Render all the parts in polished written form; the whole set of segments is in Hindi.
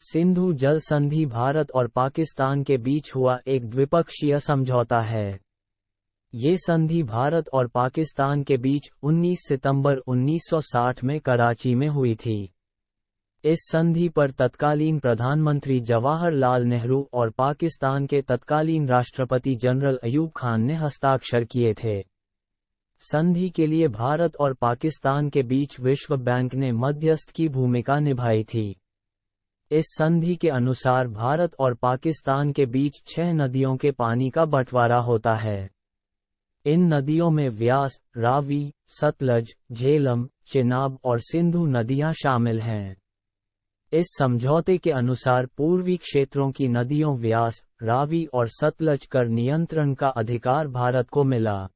सिंधु जल संधि भारत और पाकिस्तान के बीच हुआ एक द्विपक्षीय समझौता है। ये संधि भारत और पाकिस्तान के बीच 19 सितंबर 1960 में कराची में हुई थी। इस संधि पर तत्कालीन प्रधानमंत्री जवाहरलाल नेहरू और पाकिस्तान के तत्कालीन राष्ट्रपति जनरल अयूब खान ने हस्ताक्षर किए थे। संधि के लिए भारत और पाकिस्तान के बीच विश्व बैंक ने मध्यस्थ की भूमिका निभाई थी। इस संधि के अनुसार भारत और पाकिस्तान के बीच 6 नदियों के पानी का बंटवारा होता है। इन नदियों में व्यास, रावी, सतलज, झेलम, चिनाब और सिंधु नदियां शामिल हैं। इस समझौते के अनुसार पूर्वी क्षेत्रों की नदियों व्यास, रावी और सतलज कर नियंत्रण का अधिकार भारत को मिला।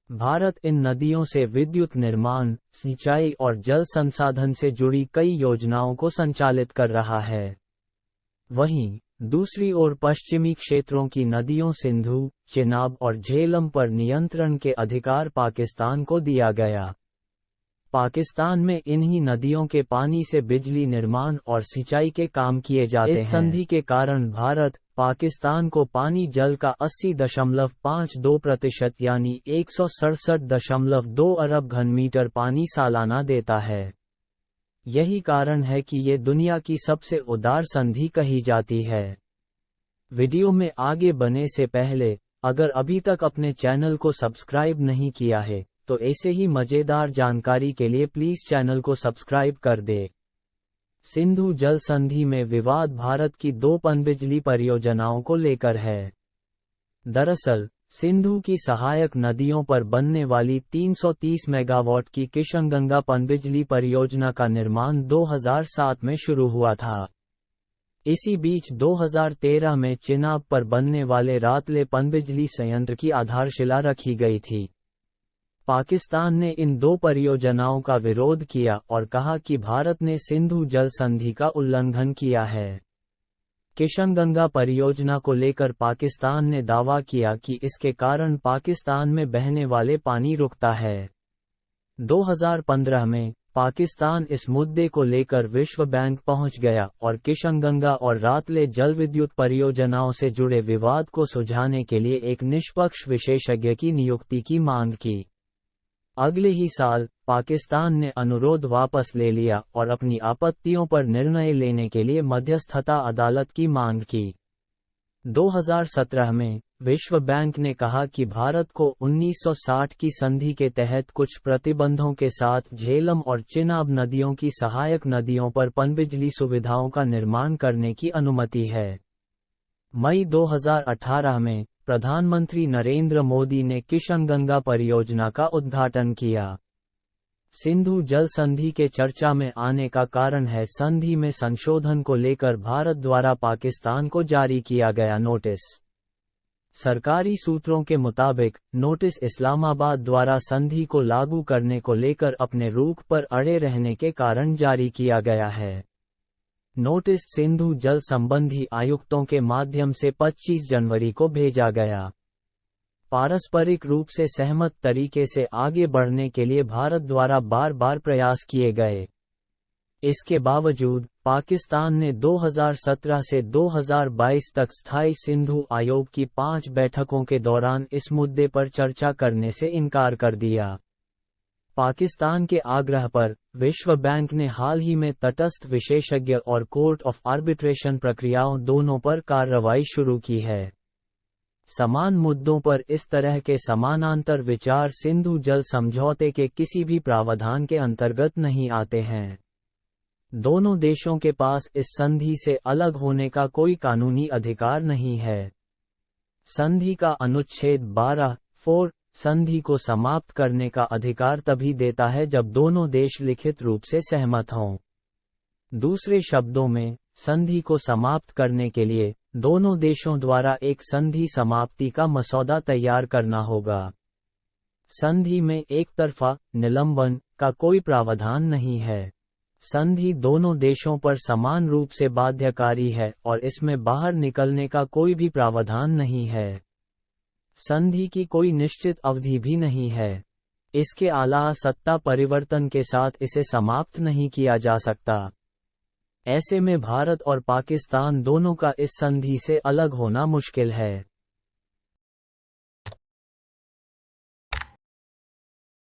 भारत इन नदियों से विद्युत निर्माण, सिंचाई और जल संसाधन से जुड़ी कई योजनाओं को संचालित कर रहा है। वहीं दूसरी ओर पश्चिमी क्षेत्रों की नदियों सिंधु, चिनाब और झेलम पर नियंत्रण के अधिकार पाकिस्तान को दिया गया। पाकिस्तान में इन्हीं नदियों के पानी से बिजली निर्माण और सिंचाई के काम किए जाते हैं। इस संधि के कारण भारत पाकिस्तान को पानी जल का 80.52% यानी 167.2 अरब घनमीटर पानी सालाना देता है। यही कारण है कि ये दुनिया की सबसे उदार संधि कही जाती है। वीडियो में आगे बढ़ने से पहले अगर अभी तक अपने चैनल को सब्सक्राइब नहीं किया है तो ऐसे ही मजेदार जानकारी के लिए प्लीज चैनल को सब्सक्राइब कर दे। सिंधु जल संधि में विवाद भारत की 2 पनबिजली परियोजनाओं को लेकर है। दरअसल सिंधु की सहायक नदियों पर बनने वाली 330 मेगावाट की किशनगंगा पनबिजली परियोजना का निर्माण 2007 में शुरू हुआ था। इसी बीच 2013 में चिनाब पर बनने वाले रातले पनबिजली संयंत्र की आधारशिला रखी गई थी। पाकिस्तान ने इन 2 परियोजनाओं का विरोध किया और कहा कि भारत ने सिंधु जल संधि का उल्लंघन किया है। किशनगंगा परियोजना को लेकर पाकिस्तान ने दावा किया कि इसके कारण पाकिस्तान में बहने वाले पानी रुकता है। 2015 में पाकिस्तान इस मुद्दे को लेकर विश्व बैंक पहुंच गया और किशनगंगा और रातले जल विद्युत परियोजनाओं से जुड़े विवाद को सुलझाने के लिए एक निष्पक्ष विशेषज्ञ की नियुक्ति की मांग की। अगले ही साल पाकिस्तान ने अनुरोध वापस ले लिया और अपनी आपत्तियों पर निर्णय लेने के लिए मध्यस्थता अदालत की मांग की। 2017 में विश्व बैंक ने कहा कि भारत को 1960 की संधि के तहत कुछ प्रतिबंधों के साथ झेलम और चिनाब नदियों की सहायक नदियों पर पनबिजली सुविधाओं का निर्माण करने की अनुमति है। मई 2018 में प्रधानमंत्री नरेंद्र मोदी ने किशनगंगा परियोजना का उद्घाटन किया। सिंधु जल संधि के चर्चा में आने का कारण है संधि में संशोधन को लेकर भारत द्वारा पाकिस्तान को जारी किया गया नोटिस। सरकारी सूत्रों के मुताबिक नोटिस इस्लामाबाद द्वारा संधि को लागू करने को लेकर अपने रुख पर अड़े रहने के कारण जारी किया गया है। नोटिस सिंधु जल संबंधी आयुक्तों के माध्यम से 25 जनवरी को भेजा गया। पारस्परिक रूप से सहमत तरीके से आगे बढ़ने के लिए भारत द्वारा बार बार प्रयास किए गए। इसके बावजूद पाकिस्तान ने 2017 से 2022 तक स्थायी सिंधु आयोग की 5 बैठकों के दौरान इस मुद्दे पर चर्चा करने से इनकार कर दिया। पाकिस्तान के आग्रह पर विश्व बैंक ने हाल ही में तटस्थ विशेषज्ञ और कोर्ट ऑफ आर्बिट्रेशन प्रक्रियाओं दोनों पर कार्रवाई शुरू की है। समान मुद्दों पर इस तरह के समानांतर विचार सिंधु जल समझौते के किसी भी प्रावधान के अंतर्गत नहीं आते हैं। दोनों देशों के पास इस संधि से अलग होने का कोई कानूनी अधिकार नहीं है। संधि का अनुच्छेद 12(4) संधि को समाप्त करने का अधिकार तभी देता है जब दोनों देश लिखित रूप से सहमत हों। दूसरे शब्दों में, संधि को समाप्त करने के लिए दोनों देशों द्वारा एक संधि समाप्ति का मसौदा तैयार करना होगा। संधि में एक तरफा निलंबन का कोई प्रावधान नहीं है। संधि दोनों देशों पर समान रूप से बाध्यकारी है और इसमें बाहर निकलने का कोई भी प्रावधान नहीं है। संधि की कोई निश्चित अवधि भी नहीं है। इसके अलावा सत्ता परिवर्तन के साथ इसे समाप्त नहीं किया जा सकता। ऐसे में भारत और पाकिस्तान दोनों का इस संधि से अलग होना मुश्किल है।